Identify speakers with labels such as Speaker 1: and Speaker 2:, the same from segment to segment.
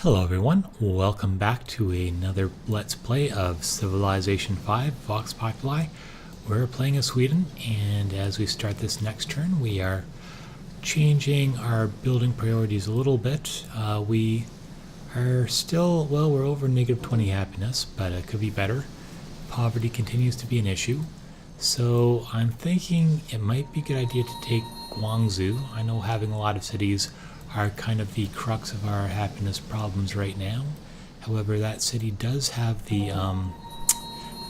Speaker 1: Hello everyone, welcome back to another Let's Play of Civilization 5 Vox Populi. We're playing as Sweden, and as we start this next turn we are changing our building priorities a little bit. We are still, well, we're over negative 20 happiness, but it could be better. Poverty continues to be an issue, so I'm thinking it might be a good idea to take Guangzhou. I know having a lot of cities are kind of the crux of our happiness problems right now. However, that city does have the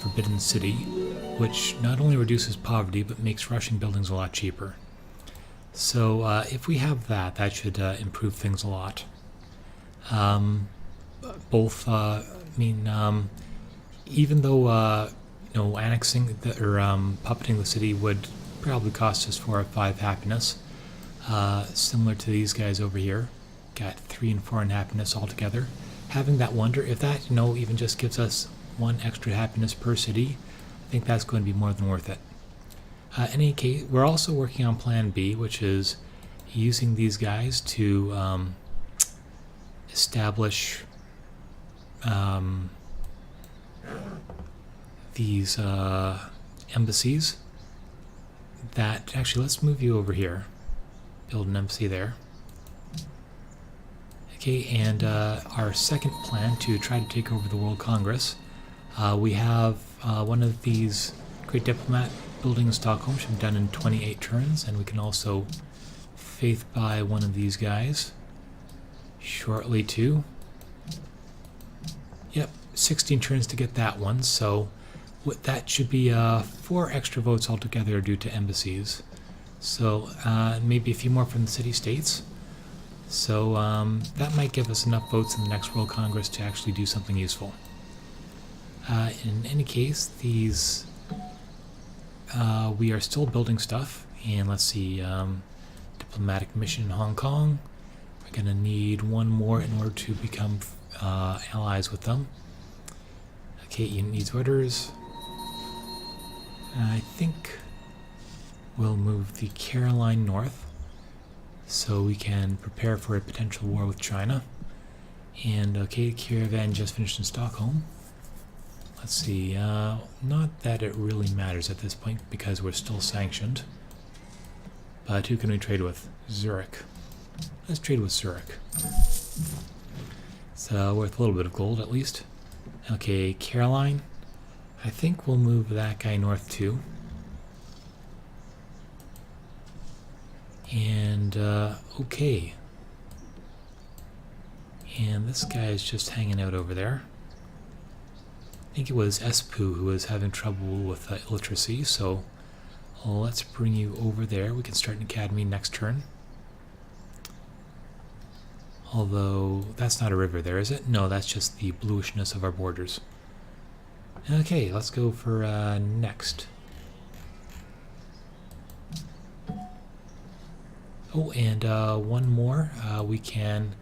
Speaker 1: Forbidden City, which not only reduces poverty but makes rushing buildings a lot cheaper. So if we have that, that should improve things a lot. Even though annexing or puppeting the city would probably cost us 4 or 5 happiness. Similar to these guys over here, got 3 and 4 in happiness altogether. Having that wonder, if that even just gives us 1 extra happiness per city, I think that's going to be more than worth it. In any case, we're also working on Plan B, which is using these guys to establish these embassies. That actually, let's move you over here. Build an embassy there. Okay, and our second plan to try to take over the World Congress. We have one of these great diplomat building in Stockholm, should be done in 28 turns, and we can also faith buy one of these guys shortly too. Yep, 16 turns to get that one, so that should be 4 extra votes altogether due to embassies. So maybe a few more from the city-states. So that might give us enough votes in the next World Congress to actually do something useful. In any case, these we are still building stuff. And let's see, diplomatic mission in Hong Kong. We're going to need 1 more in order to become allies with them. Okay, unit needs orders. I think we'll move the Caroline north so we can prepare for a potential war with China. And okay, caravan just finished in Stockholm. Let's see, not that it really matters at this point because we're still sanctioned. But who can we trade with? Zurich. Let's trade with Zurich. It's worth a little bit of gold at least. Okay, Caroline. I think we'll move that guy north too. And, okay. And this guy is just hanging out over there. I think it was Espoo who was having trouble with illiteracy, so let's bring you over there. We can start an academy next turn. Although, that's not a river there, is it? No, that's just the bluishness of our borders. Okay, let's go for next. Oh, and one more. We can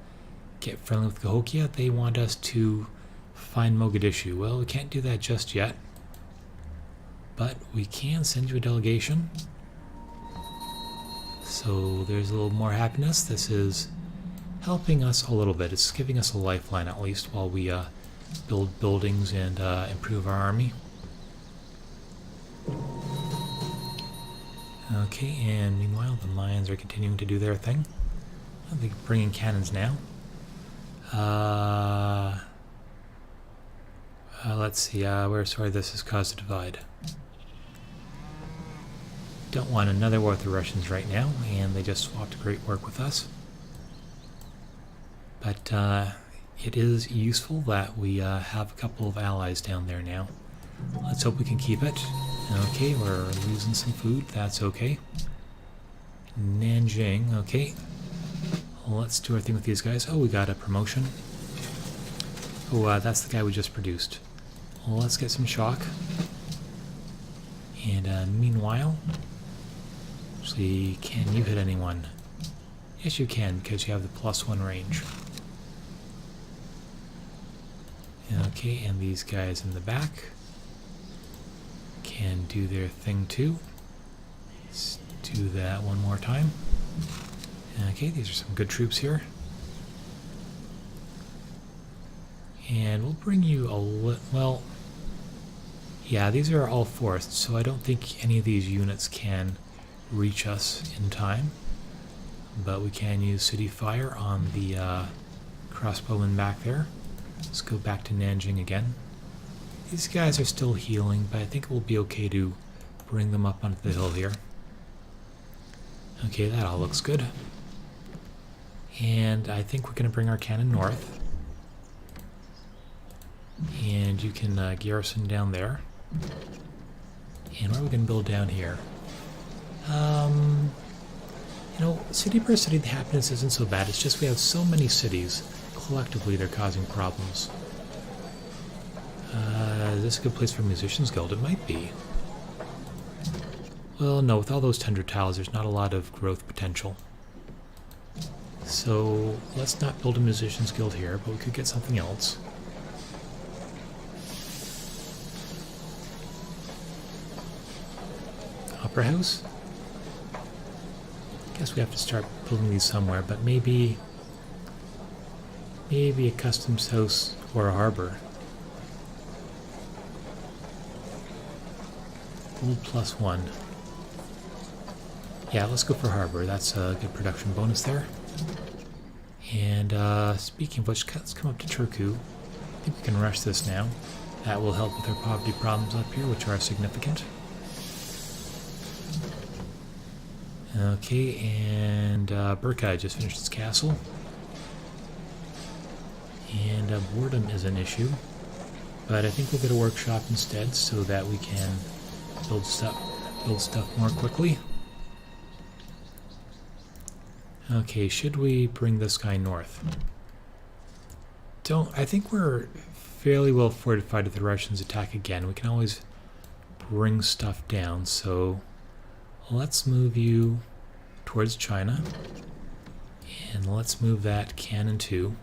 Speaker 1: get friendly with Cahokia. They want us to find Mogadishu. Well, we can't do that just yet. But we can send you a delegation. So there's a little more happiness. This is helping us a little bit. It's giving us a lifeline at least while we build buildings and improve our army. Okay, and meanwhile the Mayans are continuing to do their thing. They're bringing cannons now. Let's see, sorry, this has caused a divide. Don't want another war with the Russians right now, and they just swapped great work with us. But it is useful that we have a couple of allies down there now. Let's hope we can keep it. Okay, we're losing some food. That's okay. Nanjing, okay. Well, let's do our thing with these guys. Oh, we got a promotion. Oh, that's the guy we just produced. Well, let's get some shock. And meanwhile, actually, can you hit anyone? Yes, you can, because you have the +1 range. Okay, and these guys in the back can do their thing too. Let's do that one more time. Okay, these are some good troops here. And we'll bring you well, yeah, these are all forests, so I don't think any of these units can reach us in time. But we can use City Fire on the crossbowman back there. Let's go back to Nanjing again. These guys are still healing, but I think it will be okay to bring them up onto the hill here. Okay, that all looks good. And I think we're going to bring our cannon north. And you can garrison down there. And what are we going to build down here? You know, city per city, the happiness isn't so bad. It's just we have so many cities. Collectively, they're causing problems. Is this a good place for Musicians Guild? It might be. Well, no, with all those tender tiles, there's not a lot of growth potential. So, let's not build a Musicians Guild here, but we could get something else. Opera House? Guess we have to start building these somewhere, but maybe a customs house or a harbor. Gold +1. Yeah, let's go for harbor. That's a good production bonus there. And speaking of which, let's come up to Turku. I think we can rush this now. That will help with our poverty problems up here, which are significant. Okay, and Burkai just finished its castle. And boredom is an issue. But I think we'll get a workshop instead so that we can build stuff more quickly. Okay, should we bring this guy north? I think we're fairly well fortified if the Russians attack again. We can always bring stuff down, so let's move you towards China. And let's move that cannon too.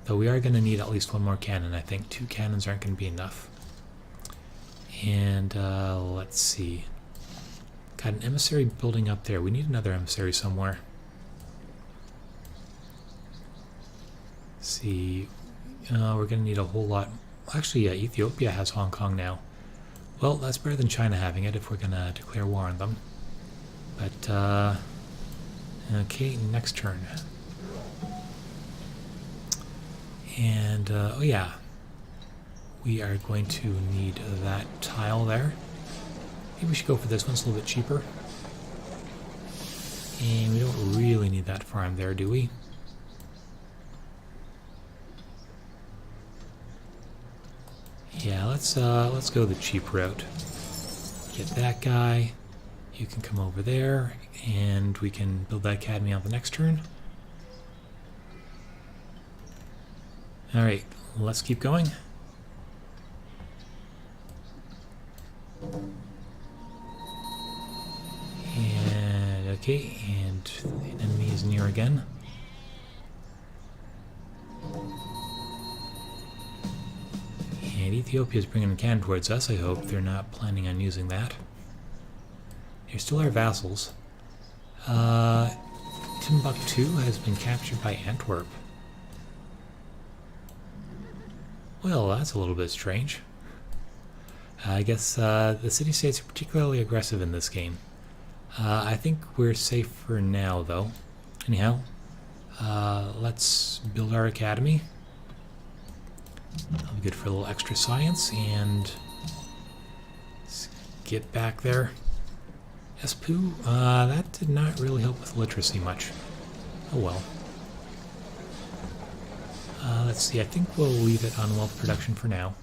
Speaker 1: Though we are going to need at least one more cannon, I think. 2 cannons aren't going to be enough. And let's see. Got an emissary building up there. We need another emissary somewhere. Let's see. We're going to need a whole lot. Actually, yeah, Ethiopia has Hong Kong now. Well, that's better than China having it if we're going to declare war on them. But, okay, next turn. And, oh yeah. We are going to need that tile there. Maybe we should go for this one, it's a little bit cheaper. And we don't really need that farm there, do we? Yeah, let's go the cheap route. Get that guy. You can come over there, and we can build that academy on the next turn. Alright, let's keep going. And okay, and the enemy is near again. And Ethiopia is bringing a cannon towards us. I hope they're not planning on using that. They're still our vassals. Timbuktu has been captured by Antwerp. Well, that's a little bit strange. I guess the city-states are particularly aggressive in this game. I think we're safe for now, though. Anyhow, let's build our academy. That'll be good for a little extra science, and let's get back there. Espoo, that did not really help with literacy much. Oh well. Let's see, I think we'll leave it on wealth production for now.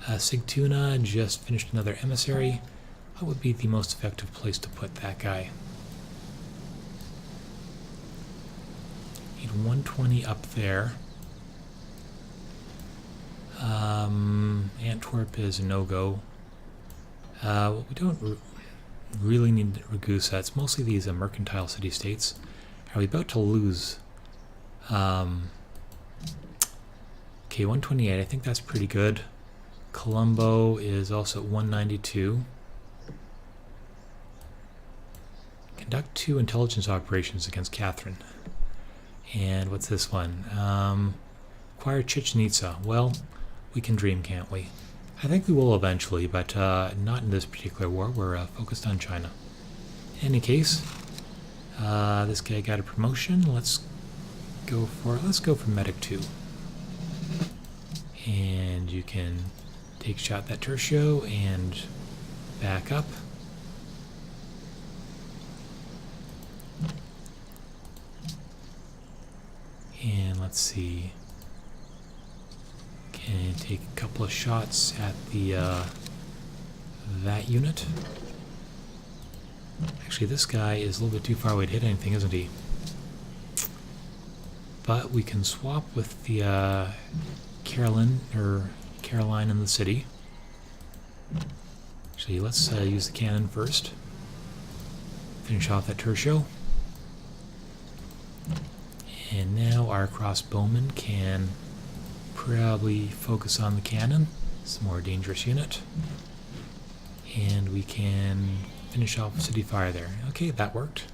Speaker 1: Sigtuna just finished another emissary. What would be the most effective place to put that guy? Need 120 up there. Antwerp is a no-go. We don't really need Ragusa. It's mostly these mercantile city-states. Are we about to lose? Okay, 128. I think that's pretty good. Colombo is also at 192. Conduct 2 intelligence operations against Catherine. And what's this one? acquire Chichen Itza. Well, we can dream, can't we? I think we will eventually, but not in this particular war. We're focused on China. In any case, this guy got a promotion. Let's go for medic 2. And you can take shot at that Tercio and back up. And let's see. Can take a couple of shots at the that unit. Actually, this guy is a little bit too far away to hit anything, isn't he? But we can swap with the Carolean in the city. Actually, let's use the cannon first. Finish off that Tercio. And now our crossbowman can probably focus on the cannon. It's a more dangerous unit. And we can finish off city fire there. Okay, that worked.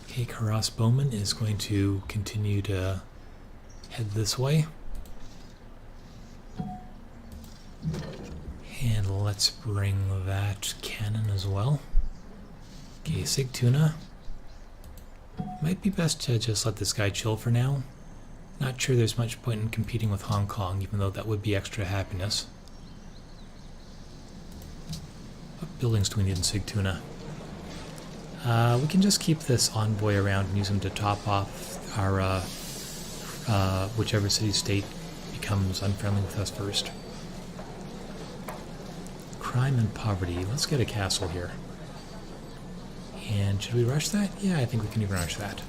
Speaker 1: Okay, crossbowman is going to continue to head this way. And let's bring that cannon as well. Okay, Sigtuna. Might be best to just let this guy chill for now. Not sure there's much point in competing with Hong Kong, even though that would be extra happiness. What buildings do we need in Sigtuna? We can just keep this envoy around and use him to top off our whichever city-state becomes unfriendly with us first. Crime and poverty. Let's get a castle here. And should we rush that? Yeah, I think we can even rush that.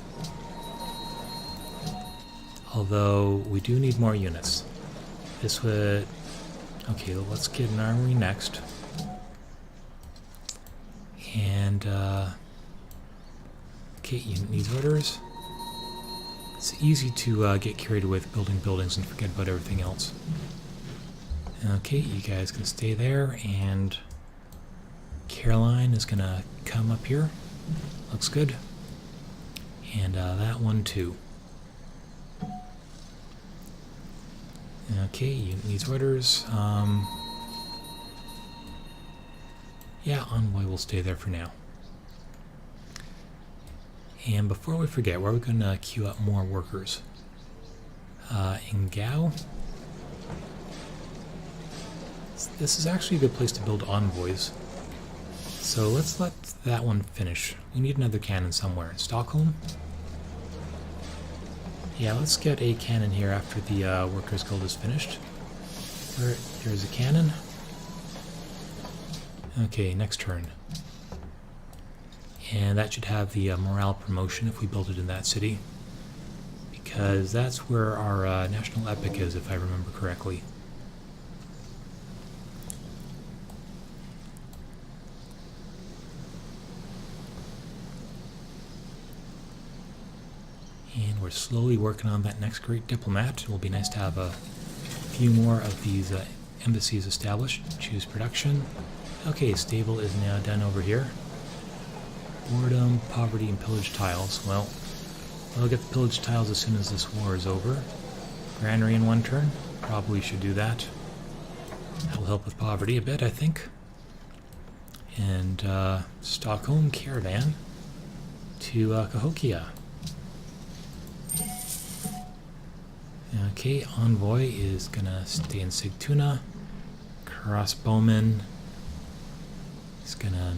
Speaker 1: Although, we do need more units. This would... Okay, let's get an armory next. And, okay, unit needs orders. It's easy to get carried away with building buildings and forget about everything else. Okay, you guys can stay there, and Caroline is gonna come up here. Looks good. And that one too. Okay, unit needs orders. Yeah, envoy will stay there for now. And before we forget, where are we going to queue up more workers? In Gao. This is actually a good place to build envoys. So let's let that one finish. We need another cannon somewhere. In Stockholm? Yeah, let's get a cannon here after the Workers' Guild is finished. There's a cannon. Okay, next turn. And that should have the morale promotion if we build it in that city. Because that's where our national epic is, if I remember correctly. And we're slowly working on that next great diplomat. It will be nice to have a few more of these embassies established. Choose production. Okay, stable is now done over here. Boredom, poverty, and pillage tiles. Well, we'll get the pillage tiles as soon as this war is over. Granary in one turn. Probably should do that. That will help with poverty a bit, I think. And Stockholm caravan to Cahokia. Okay, envoy is gonna stay in Sigtuna. Crossbowman is gonna...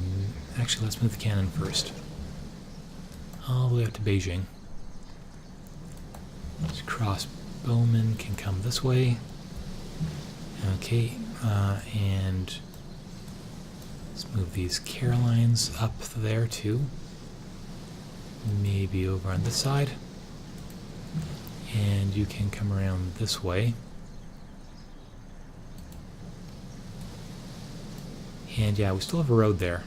Speaker 1: Actually, let's move the cannon first. All the way up to Beijing. This crossbowman can come this way. Okay, and let's move these Carolines up there too. Maybe over on this side. And you can come around this way. And yeah, we still have a road there.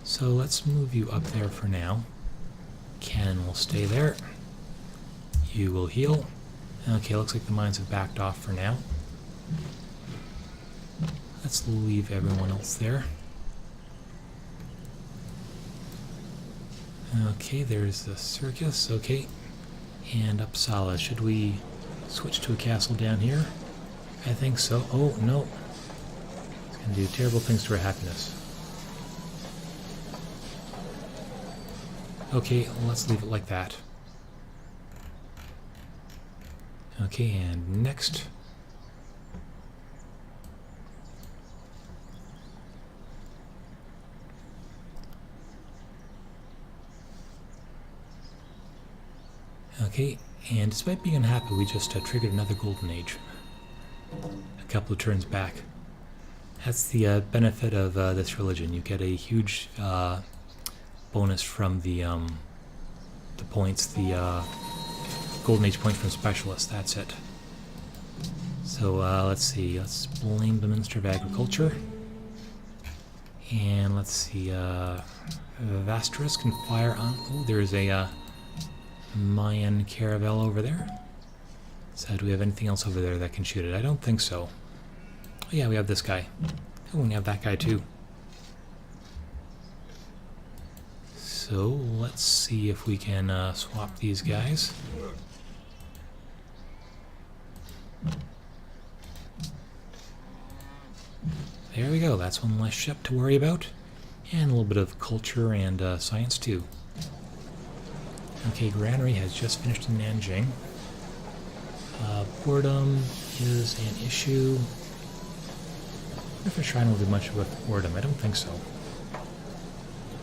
Speaker 1: So let's move you up there for now. Cannon will stay there. You will heal. Okay, looks like the mines have backed off for now. Let's leave everyone else there. Okay, there's the circus. Okay. And Uppsala. Should we switch to a castle down here? I think so. Oh, no. It's going to do terrible things to our happiness. Okay, let's leave it like that. Okay, and next. Okay, and despite being unhappy, we just triggered another golden age. A couple of turns back. That's the benefit of this religion. You get a huge bonus from the points, the golden age point from specialists. That's it. So let's see. Let's blame the Minister of Agriculture. And let's see. Vastris can fire on. Oh, there is a Mayan caravel over there. So do we have anything else over there that can shoot it? I don't think so. Oh yeah, we have this guy. Oh, we have that guy too. So let's see if we can swap these guys. There we go. That's one less ship to worry about. And a little bit of culture and science too. Okay, Granary has just finished in Nanjing. Boredom is an issue. I wonder if a shrine will do much with boredom. I don't think so.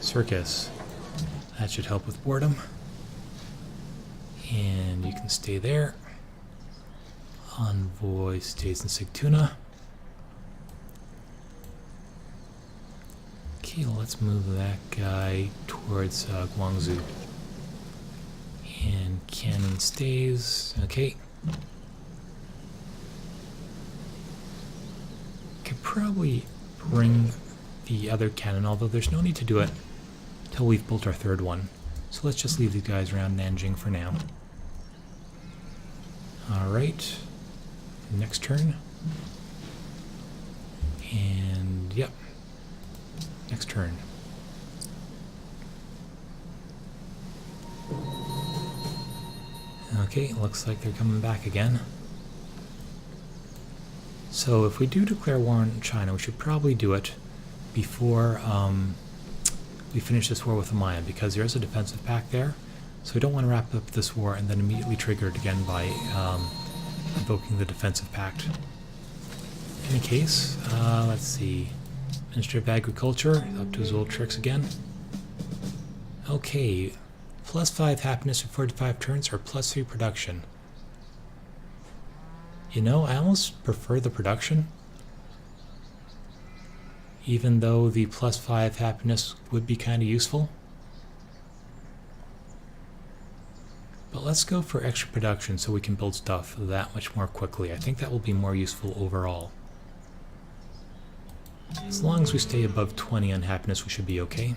Speaker 1: Circus. That should help with boredom. And you can stay there. Envoy stays in Sigtuna. Okay, let's move that guy towards Guangzhou. And cannon stays. Okay. Could probably bring the other cannon, although there's no need to do it until we've built our third one. So let's just leave these guys around Nanjing for now. Alright. Next turn. And yep. Next turn. Okay, looks like they're coming back again. So if we do declare war on China, we should probably do it before we finish this war with the Maya, because there is a defensive pact there. So we don't want to wrap up this war and then immediately trigger it again by invoking the defensive pact. In any case, let's see. Minister of Agriculture, up to his old tricks again. Okay. +5 happiness for 45 turns or +3 production. You know, I almost prefer the production. Even though the +5 happiness would be kind of useful. But let's go for extra production so we can build stuff that much more quickly. I think that will be more useful overall. As long as we stay above 20 on happiness, we should be okay.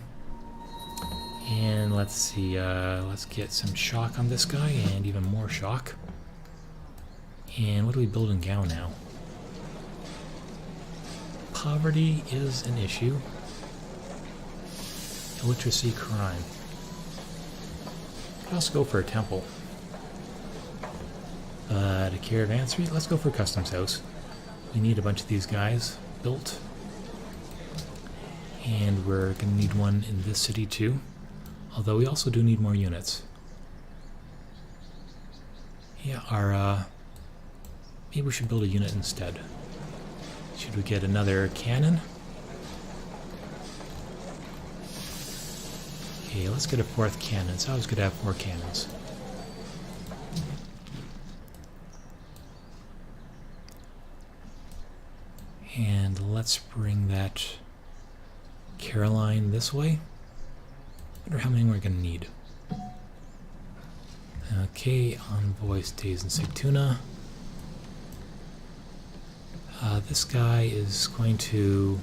Speaker 1: And let's see, let's get some shock on this guy, and even more shock. And what do we build in Gao now? Poverty is an issue. Illiteracy, crime. Could also go for a temple. A caravanserai, let's go for a customs house. We need a bunch of these guys built. And we're going to need one in this city too. Although we also do need more units. Yeah, maybe we should build a unit instead. Should we get another cannon? Okay, let's get a 4th cannon. It's always good to have 4 cannons. And let's bring that Caroline this way. I wonder how many we're going to need. Okay, Envoy stays in Sigtuna. This guy is going to...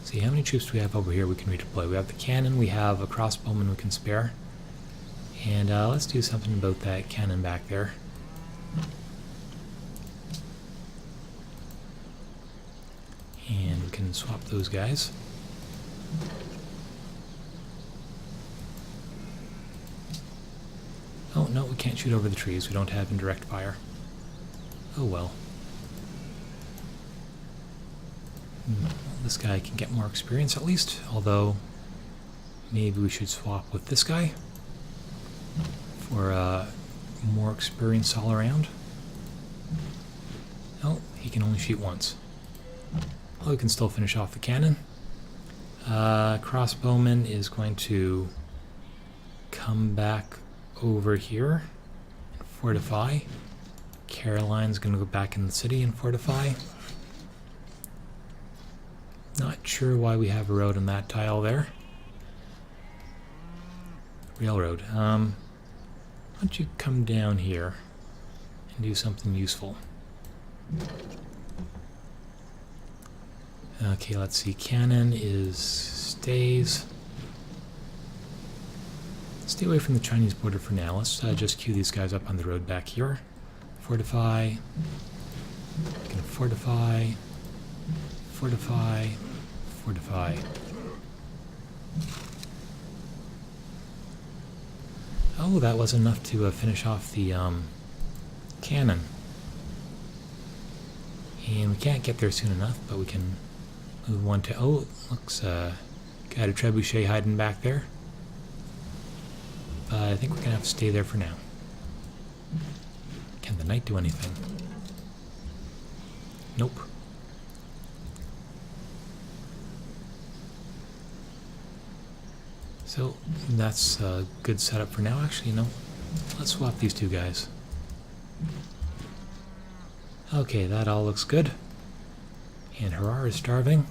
Speaker 1: see, how many troops do we have over here we can redeploy? We have the cannon, we have a crossbowman we can spare. And let's do something about that cannon back there. And we can swap those guys. Oh, no, we can't shoot over the trees. We don't have indirect fire. Oh, well. This guy can get more experience at least, although maybe we should swap with this guy for more experience all around. Oh, he can only shoot once. Oh, we can still finish off the cannon. Crossbowman is going to come back over here and fortify. Caroline's going to go back in the city and fortify. Not sure why we have a road on that tile there. Railroad. Why don't you come down here and do something useful? Okay, let's see. Cannon stays. Stay away from the Chinese border for now. Let's just queue these guys up on the road back here. Fortify. Gonna fortify. Fortify. Fortify. Oh, that was enough to finish off the cannon. And we can't get there soon enough, but we can move on to... Oh, looks got a trebuchet hiding back there. But I think we're going to have to stay there for now. Can the knight do anything? Nope. So that's a good setup for now. Actually, no. Let's swap these two guys. Okay, that all looks good. And Harar is starving.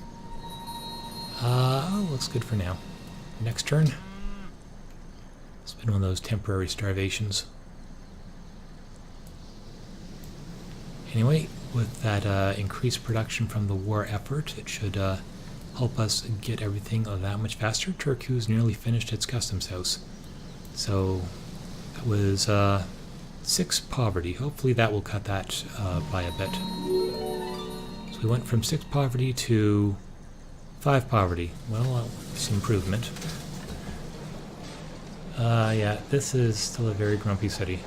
Speaker 1: Looks good for now. Next turn. It's been one of those temporary starvations. Anyway, with that increased production from the war effort, it should help us get everything that much faster. Tercio's nearly finished its customs house. So that was 6 poverty. Hopefully that will cut that by a bit. So we went from 6 poverty to 5 poverty. Well, it's an improvement. Yeah, this is still a very grumpy city.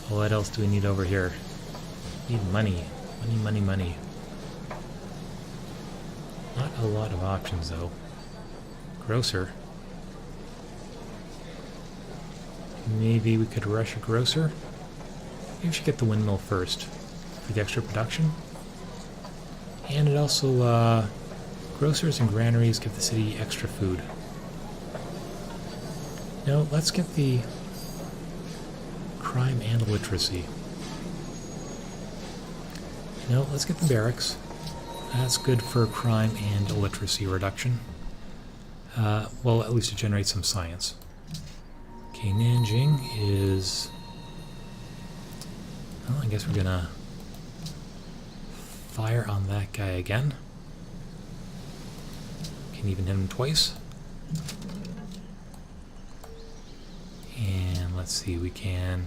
Speaker 1: What else do we need over here? Need money. Money, money, money. Not a lot of options, though. Grocer. Maybe we could rush a grocer? Maybe we should get the windmill first for the extra production. And it also, grocers and granaries give the city extra food. No, let's get the crime and illiteracy. No, let's get the barracks. That's good for crime and illiteracy reduction. Well, at least it generates some science. Okay, Nanjing is... Well, I guess we're gonna fire on that guy again. Can even hit him twice. And let's see, we can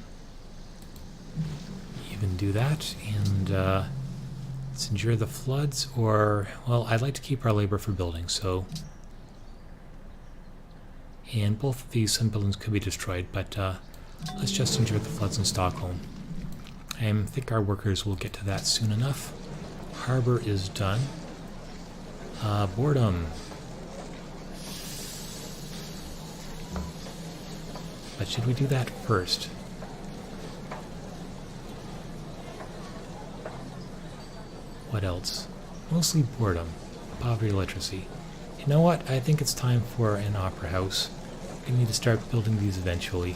Speaker 1: even do that, and let's endure the floods, or, well, I'd like to keep our labor for building, so... And both of these some buildings could be destroyed, but let's just endure the floods in Stockholm. I think our workers will get to that soon enough. Harbor is done. Boredom. But should we do that first? What else? Mostly boredom. Poverty, literacy. You know what? I think it's time for an opera house. We need to start building these eventually.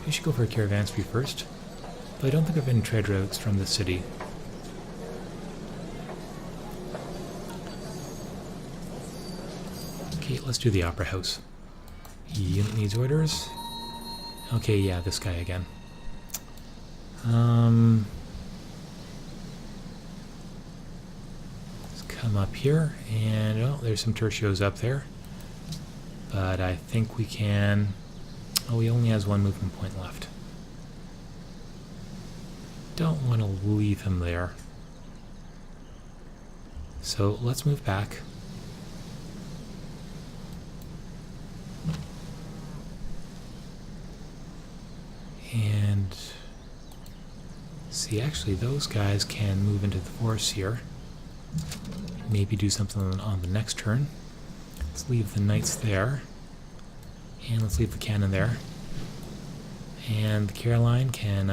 Speaker 1: We should go for a caravanserai first. But I don't think of any trade routes from the city. Okay, let's do the opera house. Unit needs orders. Okay, yeah, this guy again. Let's come up here, and oh, there's some tertios up there. But I think we can... Oh, he only has 1 movement point left. Don't want to leave him there. So let's move back. see, actually those guys can move into the forest here. Maybe do something on the next turn. Let's leave the knights there. And let's leave the cannon there. And the Caroline can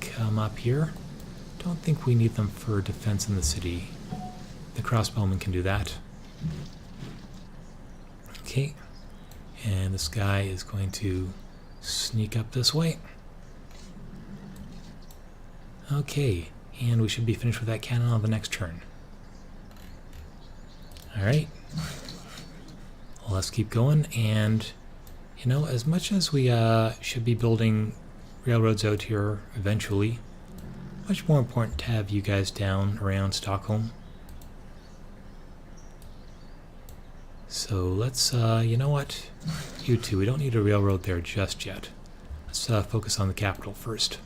Speaker 1: come up here. Don't think we need them for defense in the city. The crossbowmen can do that. Okay. And this guy is going to sneak up this way. Okay. And we should be finished with that cannon on the next turn. Alright. Well, let's keep going. And, you know, as much as we should be building railroads out here eventually, much more important to have you guys down around Stockholm. So let's, you know what? You two, we don't need a railroad there just yet. Let's focus on the capital first.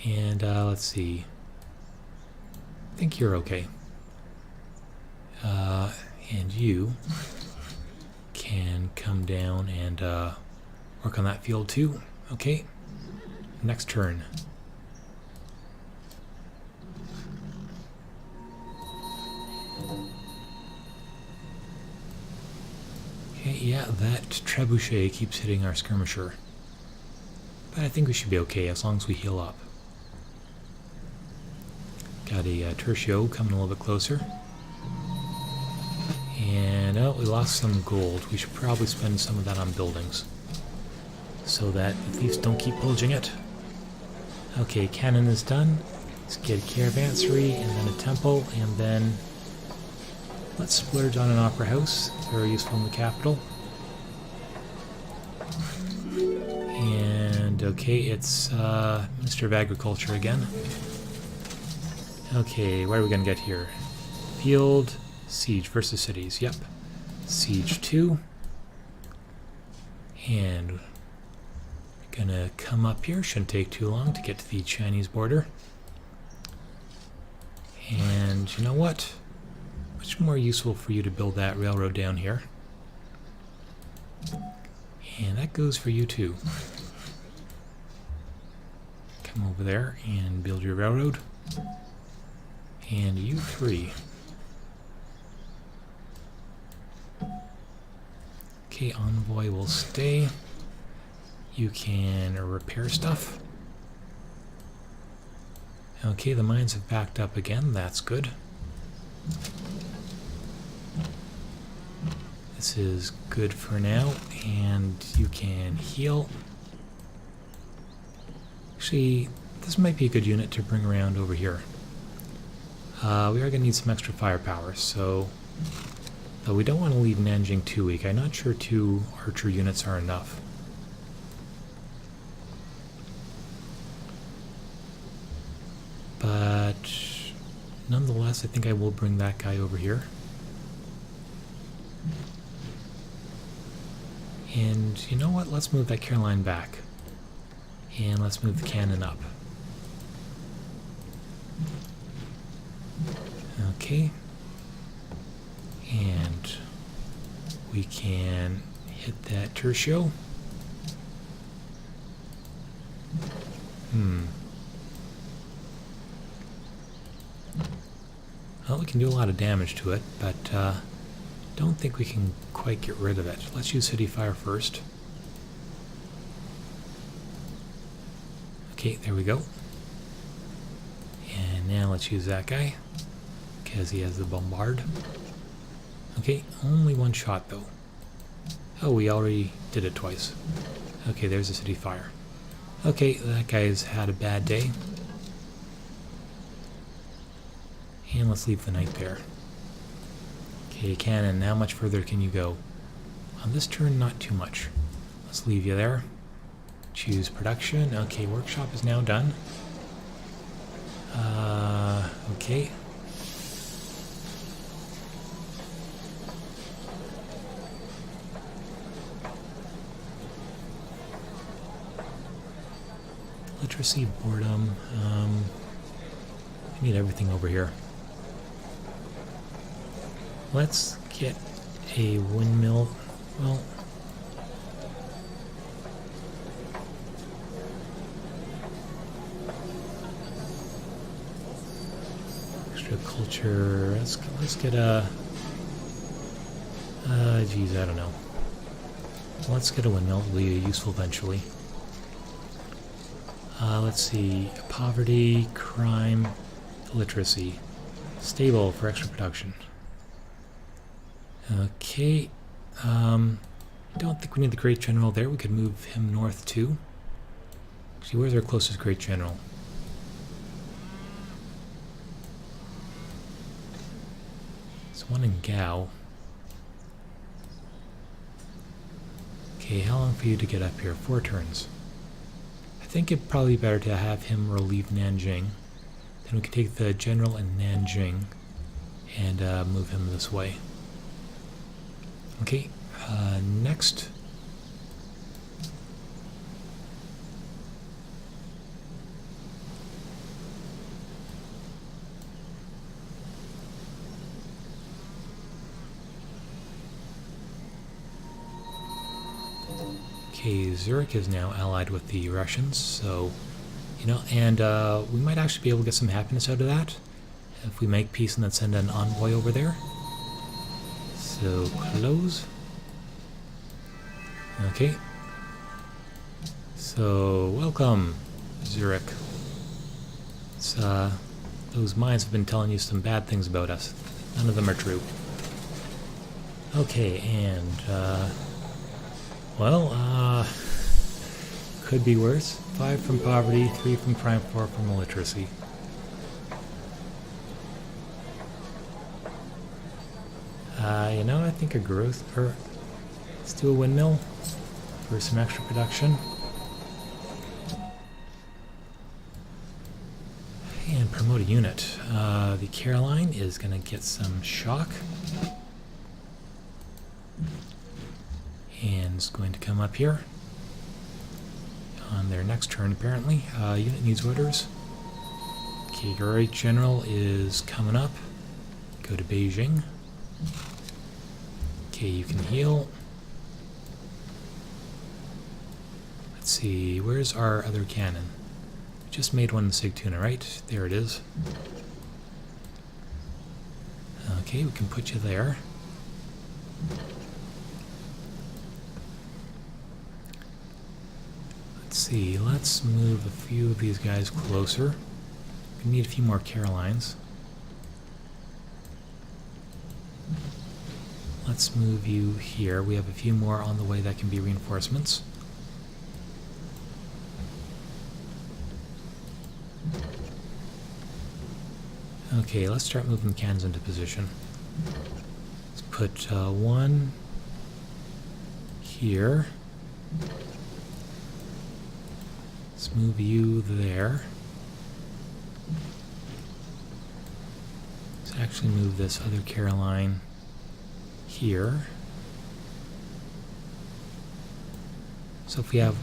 Speaker 1: And let's see. I think you're okay. And you can come down and work on that field too. Okay. Next turn. Okay, yeah, that trebuchet keeps hitting our skirmisher. But I think we should be okay as long as we heal up. Got a Tercio coming a little bit closer. And, oh, we lost some gold. We should probably spend some of that on buildings, so that the thieves don't keep pillaging it. Okay, cannon is done. Let's get a caravanserai, and then a temple, and then let's splurge on an opera house. Very useful in the capital. And, okay, it's Minister of Agriculture again. Okay, what are we going to get here? Field, siege versus cities. Yep. Siege 2. And we're going to come up here. Shouldn't take too long to get to the Chinese border. And you know what? Much more useful for you to build that railroad down here. And that goes for you too. Come over there and build your railroad. And you three. Okay, envoy will stay. You can repair stuff. Okay, the mines have backed up again. That's good. This is good for now, and you can heal. Actually, this might be a good unit to bring around over here. We are going to need some extra firepower, so... Though we don't want to leave Nanjing too weak. I'm not sure 2 archer units are enough. But nonetheless, I think I will bring that guy over here. And you know what? Let's move that Caroline back. And let's move the cannon up. Okay. And we can hit that Tercio. Well, we can do a lot of damage to it, but don't think we can quite get rid of it. Let's use City Fire first. Okay, there we go. And now let's use that guy, because he has the bombard. Okay, only one shot though. Oh, we already did it twice. Okay, there's a City Fire. Okay, that guy's had a bad day. And let's leave the knight there. Okay, cannon, how much further can you go? On this turn, not too much. Let's leave you there. Choose production. Okay, workshop is now done. Okay. Literacy, boredom. I need everything over here. Let's get a windmill. Well, Agriculture. Let's get a. Geez, I don't know. Let's get a windmill. It'll be useful eventually. Let's see. Poverty, crime, illiteracy. Stable for extra production. Okay. Don't think we need the Great General there. We could move him north too. Actually, where's our closest Great General? There's one in Gao. Okay, how long for you to get up here? 4 turns. I think it'd probably be better to have him relieve Nanjing. Then we could take the general in Nanjing and move him this way. Okay, next. Okay, Zurich is now allied with the Russians, so, you know, and we might actually be able to get some happiness out of that if we make peace and then send an envoy over there. So, close. Okay. So, welcome, Zurich. It's, those mines have been telling you some bad things about us. None of them are true. Okay, and, well, could be worse. 5 from poverty, 3 from crime, 4 from illiteracy. You know, I think a growth, or let's do a windmill for some extra production. And promote a unit. The Caroline is going to get some shock. And it's going to come up here on their next turn, apparently. Unit needs orders. Okay, Great General is coming up. Go to Beijing. Okay, you can heal. Let's see, where's our other cannon? We just made one in Sigtuna, right? There it is. Okay, we can put you there. Let's see, let's move a few of these guys closer. We need a few more Carolines. Let's move you here. We have a few more on the way that can be reinforcements. Okay, let's start moving cannons into position. Let's put one here. Let's move you there. Let's actually move this other Caroline here. So if we have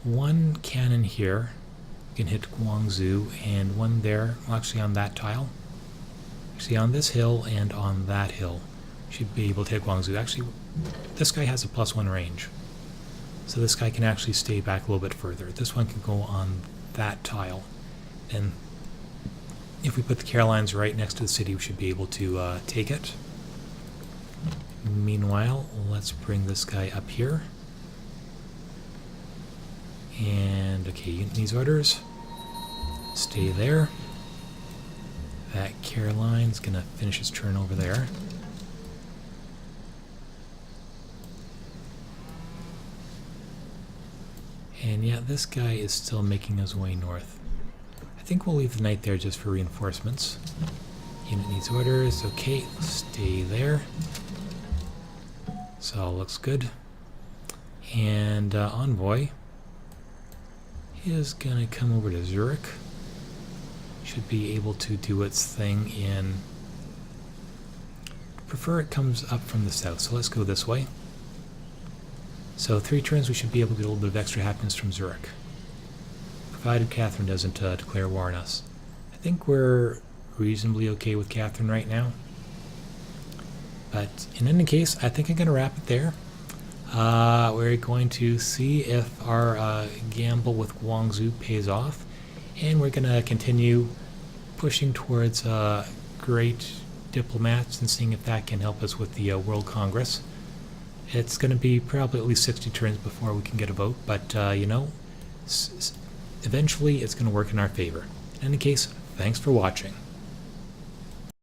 Speaker 1: one cannon here, we can hit Guangzhou, and one there, well, actually on that tile. Actually on this hill and on that hill, should be able to hit Guangzhou. Actually, this guy has a +1 range. So this guy can actually stay back a little bit further. This one can go on that tile. And if we put the Carolines right next to the city, we should be able to take it. Meanwhile, let's bring this guy up here. And, okay, unit needs orders. Stay there. That Caroline's gonna finish its turn over there. And yeah, this guy is still making his way north. I think we'll leave the knight there just for reinforcements. Unit needs orders. Okay, stay there. So looks good. And envoy is gonna come over to Zurich. Should be able to do its thing in. Prefer it comes up from the south. So let's go this way. So 3 turns we should be able to get a little bit of extra happiness from Zurich. Provided Catherine doesn't declare war on us. I think we're reasonably okay with Catherine right now. But in any case, I think I'm going to wrap it there. We're going to see if our gamble with Guangzhou pays off. And we're going to continue pushing towards great diplomats and seeing if that can help us with the World Congress. It's going to be probably at least 60 turns before we can get a vote, but eventually it's going to work in our favor. In any case, thanks for watching.